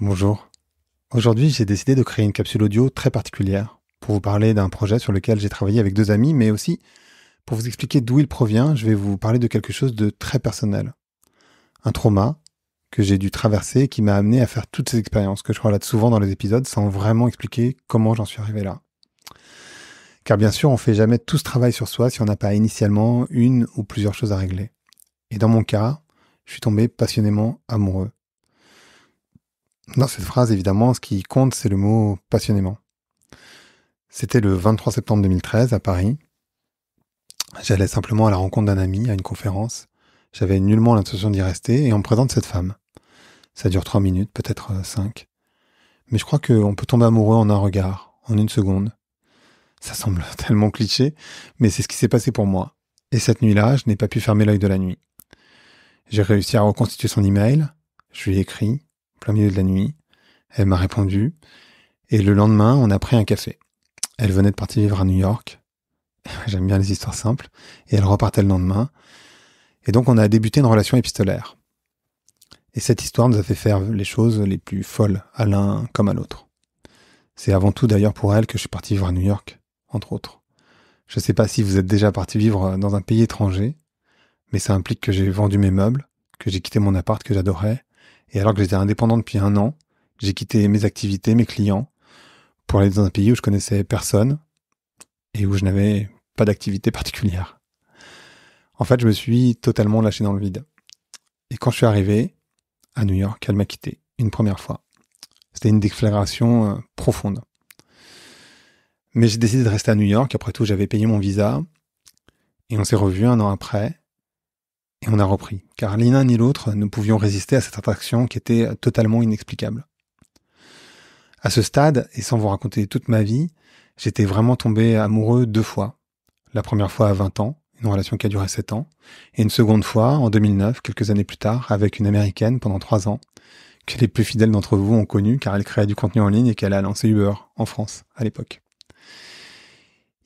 Bonjour. Aujourd'hui, j'ai décidé de créer une capsule audio très particulière pour vous parler d'un projet sur lequel j'ai travaillé avec deux amis, mais aussi pour vous expliquer d'où il provient, je vais vous parler de quelque chose de très personnel. Un trauma que j'ai dû traverser et qui m'a amené à faire toutes ces expériences que je relate souvent dans les épisodes sans vraiment expliquer comment j'en suis arrivé là. Car bien sûr, on fait jamais tout ce travail sur soi si on n'a pas initialement une ou plusieurs choses à régler. Et dans mon cas, je suis tombé passionnément amoureux. Dans cette phrase, évidemment, ce qui compte, c'est le mot passionnément. C'était le 23 septembre 2013 à Paris. J'allais simplement à la rencontre d'un ami, à une conférence. J'avais nullement l'intention d'y rester et on me présente cette femme. Ça dure 3 minutes, peut-être 5. Mais je crois qu'on peut tomber amoureux en un regard, en une seconde. Ça semble tellement cliché, mais c'est ce qui s'est passé pour moi. Et cette nuit-là, je n'ai pas pu fermer l'œil de la nuit. J'ai réussi à reconstituer son email. Je lui ai écrit, plein milieu de la nuit. Elle m'a répondu. Et le lendemain, on a pris un café. Elle venait de partir vivre à New York. J'aime bien les histoires simples. Et elle repartait le lendemain. Et donc on a débuté une relation épistolaire. Et cette histoire nous a fait faire les choses les plus folles, à l'un comme à l'autre. C'est avant tout d'ailleurs pour elle que je suis parti vivre à New York, entre autres. Je ne sais pas si vous êtes déjà parti vivre dans un pays étranger, mais ça implique que j'ai vendu mes meubles, que j'ai quitté mon appart que j'adorais, et alors que j'étais indépendant depuis 1 an, j'ai quitté mes activités, mes clients, pour aller dans un pays où je connaissais personne, et où je n'avais pas d'activité particulière. En fait, je me suis totalement lâché dans le vide. Et quand je suis arrivé à New York, elle m'a quitté une première fois. C'était une déflagration profonde. Mais j'ai décidé de rester à New York. Après tout, j'avais payé mon visa. Et on s'est revus 1 an après. Et on a repris. Car ni l'un ni l'autre ne pouvions résister à cette attraction qui était totalement inexplicable. À ce stade, et sans vous raconter toute ma vie, j'étais vraiment tombé amoureux 2 fois. La première fois à 20 ans, une relation qui a duré 7 ans, et une seconde fois, en 2009, quelques années plus tard, avec une Américaine pendant 3 ans, que les plus fidèles d'entre vous ont connue car elle créait du contenu en ligne et qu'elle a lancé Uber en France à l'époque.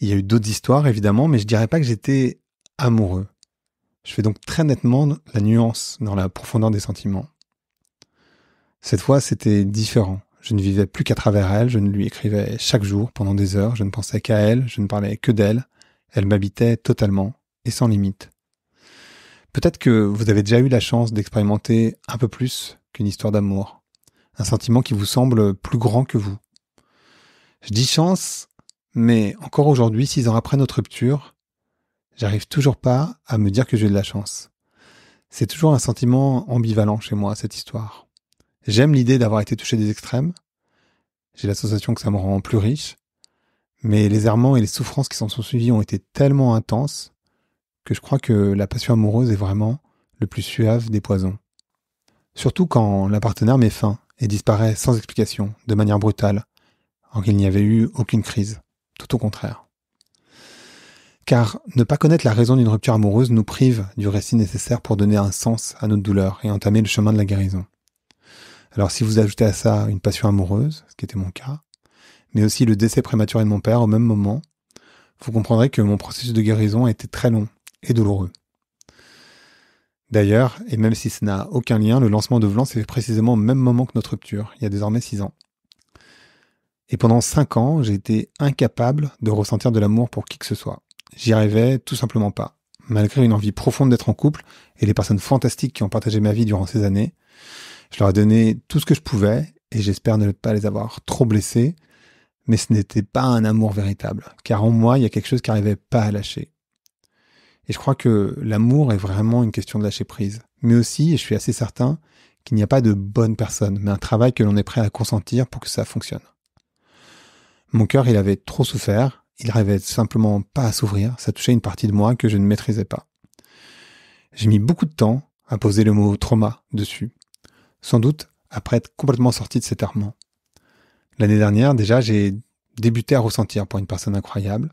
Il y a eu d'autres histoires évidemment, mais je dirais pas que j'étais amoureux. Je fais donc très nettement la nuance dans la profondeur des sentiments. Cette fois, c'était différent. Je ne vivais plus qu'à travers elle, je ne lui écrivais chaque jour pendant des heures, je ne pensais qu'à elle, je ne parlais que d'elle. Elle m'habitait totalement et sans limite. Peut-être que vous avez déjà eu la chance d'expérimenter un peu plus qu'une histoire d'amour. Un sentiment qui vous semble plus grand que vous. Je dis chance, mais encore aujourd'hui, 6 ans après notre rupture, j'arrive toujours pas à me dire que j'ai eu de la chance. C'est toujours un sentiment ambivalent chez moi, cette histoire. J'aime l'idée d'avoir été touché des extrêmes. J'ai la sensation que ça me rend plus riche. Mais les errements et les souffrances qui s'en sont suivies ont été tellement intenses que je crois que la passion amoureuse est vraiment le plus suave des poisons. Surtout quand la partenaire met fin et disparaît sans explication, de manière brutale, alors qu'il n'y avait eu aucune crise. Tout au contraire. Car ne pas connaître la raison d'une rupture amoureuse nous prive du récit nécessaire pour donner un sens à notre douleur et entamer le chemin de la guérison. Alors si vous ajoutez à ça une passion amoureuse, ce qui était mon cas, mais aussi le décès prématuré de mon père au même moment, vous comprendrez que mon processus de guérison a été très long et douloureux. D'ailleurs, et même si ça n'a aucun lien, le lancement de Vlan s'est fait précisément au même moment que notre rupture, il y a désormais 6 ans. Et pendant 5 ans, j'ai été incapable de ressentir de l'amour pour qui que ce soit. J'y arrivais tout simplement pas. Malgré une envie profonde d'être en couple et les personnes fantastiques qui ont partagé ma vie durant ces années, je leur ai donné tout ce que je pouvais et j'espère ne pas les avoir trop blessés, mais ce n'était pas un amour véritable, car en moi, il y a quelque chose qui n'arrivait pas à lâcher. Et je crois que l'amour est vraiment une question de lâcher prise. Mais aussi, et je suis assez certain, qu'il n'y a pas de bonne personne, mais un travail que l'on est prêt à consentir pour que ça fonctionne. Mon cœur, il avait trop souffert, il n'arrivait simplement pas à s'ouvrir, ça touchait une partie de moi que je ne maîtrisais pas. J'ai mis beaucoup de temps à poser le mot trauma dessus, sans doute après être complètement sorti de cet errement. L'année dernière, déjà, j'ai débuté à ressentir pour une personne incroyable,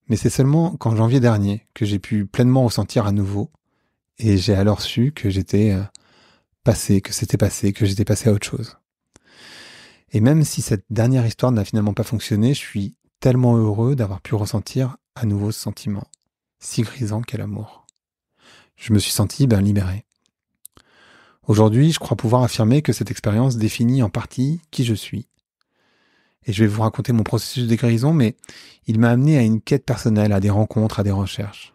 mais c'est seulement qu'en janvier dernier que j'ai pu pleinement ressentir à nouveau, et j'ai alors su que j'étais passé, que c'était passé, que j'étais passé à autre chose. Et même si cette dernière histoire n'a finalement pas fonctionné, je suis tellement heureux d'avoir pu ressentir à nouveau ce sentiment, si grisant qu'est l'amour. Je me suis senti libéré. Aujourd'hui, je crois pouvoir affirmer que cette expérience définit en partie qui je suis. Et je vais vous raconter mon processus de guérison, mais il m'a amené à une quête personnelle, à des rencontres, à des recherches.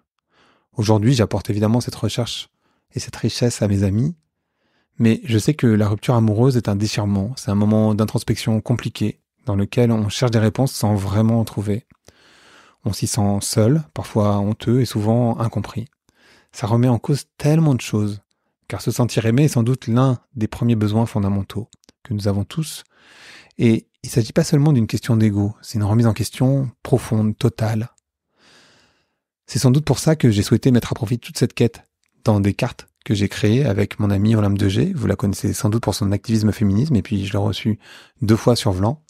Aujourd'hui, j'apporte évidemment cette recherche et cette richesse à mes amis, mais je sais que la rupture amoureuse est un déchirement, c'est un moment d'introspection compliqué, dans lequel on cherche des réponses sans vraiment en trouver. On s'y sent seul, parfois honteux et souvent incompris. Ça remet en cause tellement de choses, car se sentir aimé est sans doute l'un des premiers besoins fondamentaux que nous avons tous. Et il ne s'agit pas seulement d'une question d'ego, c'est une remise en question profonde, totale. C'est sans doute pour ça que j'ai souhaité mettre à profit toute cette quête dans des cartes que j'ai créées avec mon ami Olympe de G. Vous la connaissez sans doute pour son activisme féminisme, et puis je l'ai reçu 2 fois sur Vlan.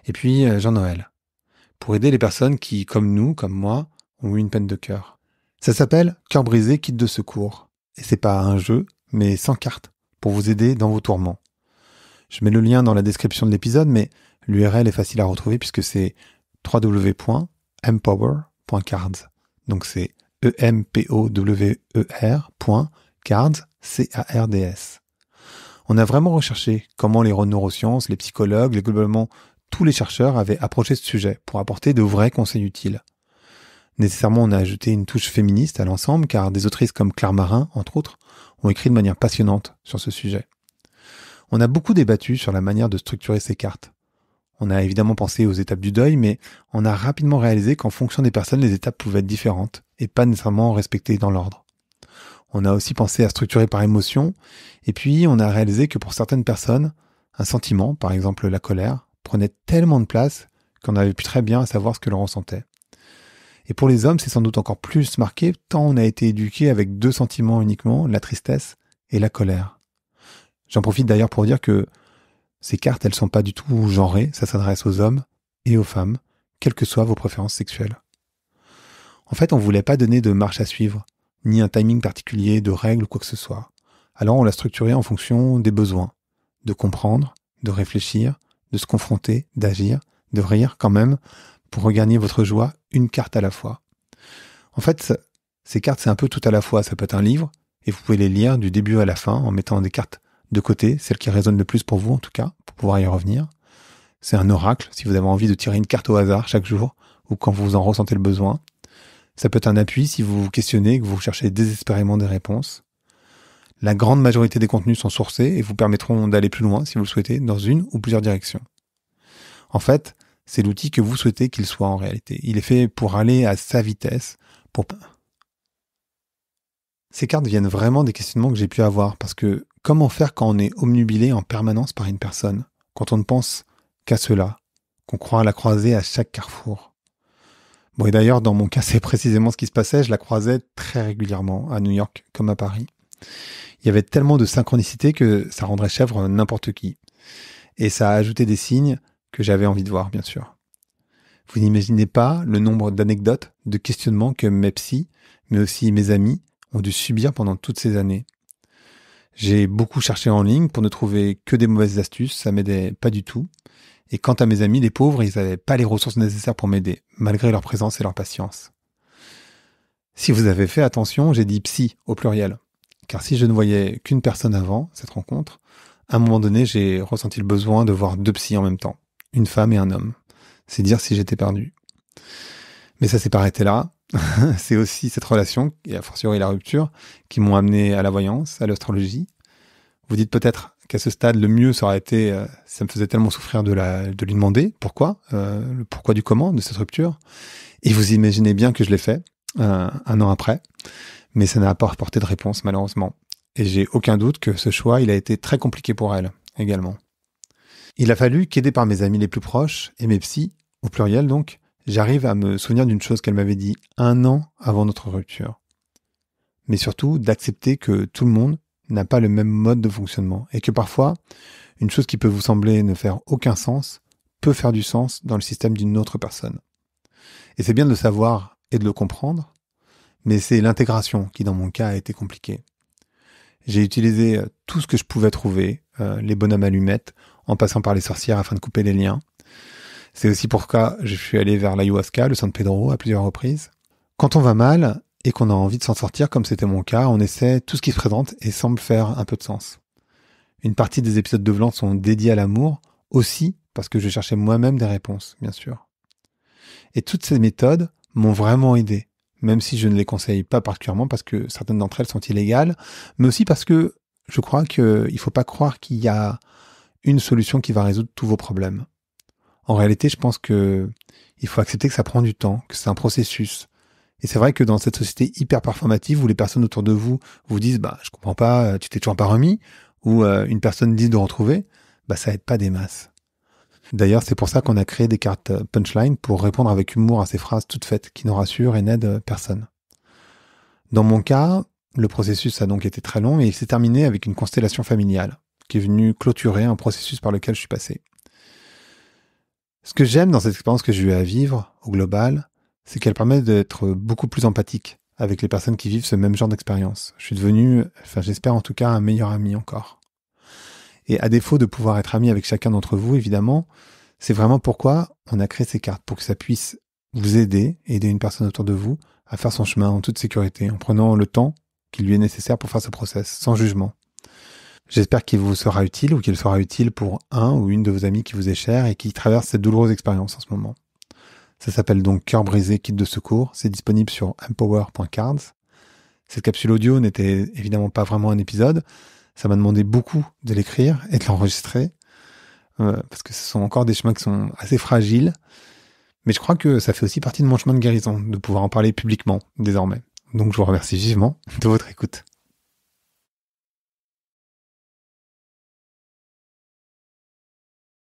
Et puis Jean-Noël, pour aider les personnes qui, comme nous, comme moi, ont eu une peine de cœur. Ça s'appelle Cœur brisé, kit de secours. Et c'est pas un jeu, mais sans carte, pour vous aider dans vos tourments. Je mets le lien dans la description de l'épisode, mais l'URL est facile à retrouver puisque c'est www.empower.cards. Donc c'est empower.cards, C-A-R-D-S. On a vraiment recherché comment les neurosciences, les psychologues, globalement tous les chercheurs avaient approché ce sujet pour apporter de vrais conseils utiles. Nécessairement, on a ajouté une touche féministe à l'ensemble car des autrices comme Claire Marin, entre autres, ont écrit de manière passionnante sur ce sujet. On a beaucoup débattu sur la manière de structurer ces cartes. On a évidemment pensé aux étapes du deuil, mais on a rapidement réalisé qu'en fonction des personnes, les étapes pouvaient être différentes et pas nécessairement respectées dans l'ordre. On a aussi pensé à structurer par émotion, et puis on a réalisé que pour certaines personnes, un sentiment, par exemple la colère, prenait tellement de place qu'on n'avait plus très bien à savoir ce que l'on ressentait. Et pour les hommes, c'est sans doute encore plus marqué, tant on a été éduqué avec 2 sentiments uniquement, la tristesse et la colère. J'en profite d'ailleurs pour dire que ces cartes, elles sont pas du tout genrées, ça s'adresse aux hommes et aux femmes, quelles que soient vos préférences sexuelles. En fait, on voulait pas donner de marche à suivre, ni un timing particulier, de règles ou quoi que ce soit. Alors on l'a structuré en fonction des besoins, de comprendre, de réfléchir, de se confronter, d'agir, de rire quand même, pour regagner votre joie, une carte à la fois. En fait, ces cartes, c'est un peu tout à la fois. Ça peut être un livre, et vous pouvez les lire du début à la fin en mettant des cartes de côté, celles qui résonnent le plus pour vous en tout cas, pour pouvoir y revenir. C'est un oracle, si vous avez envie de tirer une carte au hasard chaque jour, ou quand vous en ressentez le besoin. Ça peut être un appui si vous vous questionnez et que vous cherchez désespérément des réponses. La grande majorité des contenus sont sourcés et vous permettront d'aller plus loin, si vous le souhaitez, dans une ou plusieurs directions. En fait, c'est l'outil que vous souhaitez qu'il soit en réalité. Il est fait pour aller à sa vitesse, Ces cartes viennent vraiment des questionnements que j'ai pu avoir, parce que comment faire quand on est obnubilé en permanence par une personne, quand on ne pense qu'à cela, qu'on croit la croiser à chaque carrefour. Bon, et d'ailleurs, dans mon cas, c'est précisément ce qui se passait, je la croisais très régulièrement, à New York comme à Paris. Il y avait tellement de synchronicité que ça rendrait chèvre n'importe qui. Et ça a ajouté des signes que j'avais envie de voir, bien sûr. Vous n'imaginez pas le nombre d'anecdotes, de questionnements que mes psys, mais aussi mes amis, ont dû subir pendant toutes ces années. J'ai beaucoup cherché en ligne pour ne trouver que des mauvaises astuces, ça m'aidait pas du tout. Et quant à mes amis, les pauvres, ils n'avaient pas les ressources nécessaires pour m'aider, malgré leur présence et leur patience. Si vous avez fait attention, j'ai dit psy au pluriel. Car si je ne voyais qu'une personne avant cette rencontre, à un moment donné, j'ai ressenti le besoin de voir 2 psys en même temps, une femme et un homme. C'est dire si j'étais perdu. Mais ça s'est pas arrêté là. C'est aussi cette relation, et a fortiori la rupture, qui m'ont amené à la voyance, à l'astrologie. Vous dites peut-être qu'à ce stade, le mieux, ça aurait été, ça me faisait tellement souffrir de lui demander pourquoi, le pourquoi du comment de cette rupture. Et vous imaginez bien que je l'ai fait, 1 an après. Mais ça n'a pas apporté de réponse, malheureusement. Et j'ai aucun doute que ce choix, il a été très compliqué pour elle, également. Il a fallu qu'aidé par mes amis les plus proches, et mes psys, au pluriel donc, j'arrive à me souvenir d'une chose qu'elle m'avait dit 1 an avant notre rupture. Mais surtout, d'accepter que tout le monde n'a pas le même mode de fonctionnement, et que parfois, une chose qui peut vous sembler ne faire aucun sens, peut faire du sens dans le système d'une autre personne. Et c'est bien de le savoir et de le comprendre, mais c'est l'intégration qui, dans mon cas, a été compliquée. J'ai utilisé tout ce que je pouvais trouver, les bonhommes allumettes, en passant par les sorcières afin de couper les liens. C'est aussi pourquoi je suis allé vers l'ayahuasca, le San Pedro, à plusieurs reprises. Quand on va mal et qu'on a envie de s'en sortir, comme c'était mon cas, on essaie tout ce qui se présente et semble faire un peu de sens. Une partie des épisodes de Vlan sont dédiés à l'amour, aussi parce que je cherchais moi-même des réponses, bien sûr. Et toutes ces méthodes m'ont vraiment aidé, même si je ne les conseille pas particulièrement parce que certaines d'entre elles sont illégales, mais aussi parce que je crois qu'il ne faut pas croire qu'il y a une solution qui va résoudre tous vos problèmes. En réalité, je pense que il faut accepter que ça prend du temps, que c'est un processus. Et c'est vrai que dans cette société hyper performative où les personnes autour de vous vous disent « je comprends pas, tu t'es toujours pas remis », ou une personne dit de retrouver, ça aide pas des masses. D'ailleurs, c'est pour ça qu'on a créé des cartes punchline pour répondre avec humour à ces phrases toutes faites qui ne rassurent et n'aident personne. Dans mon cas, le processus a donc été très long et il s'est terminé avec une constellation familiale qui est venue clôturer un processus par lequel je suis passé. Ce que j'aime dans cette expérience que j'ai eu à vivre, au global, c'est qu'elle permet d'être beaucoup plus empathique avec les personnes qui vivent ce même genre d'expérience. Je suis devenu, j'espère en tout cas, un meilleur ami encore. Et à défaut de pouvoir être ami avec chacun d'entre vous, évidemment, c'est vraiment pourquoi on a créé ces cartes, pour que ça puisse vous aider une personne autour de vous à faire son chemin en toute sécurité, en prenant le temps qui lui est nécessaire pour faire ce process, sans jugement. J'espère qu'il vous sera utile ou qu'il sera utile pour un ou une de vos amis qui vous est chère et qui traverse cette douloureuse expérience en ce moment. Ça s'appelle donc Cœur brisé, kit de secours. C'est disponible sur empower.cards. Cette capsule audio n'était évidemment pas vraiment un épisode. Ça m'a demandé beaucoup de l'écrire et de l'enregistrer parce que ce sont encore des chemins qui sont assez fragiles. Mais je crois que ça fait aussi partie de mon chemin de guérison, de pouvoir en parler publiquement désormais. Donc je vous remercie vivement de votre écoute.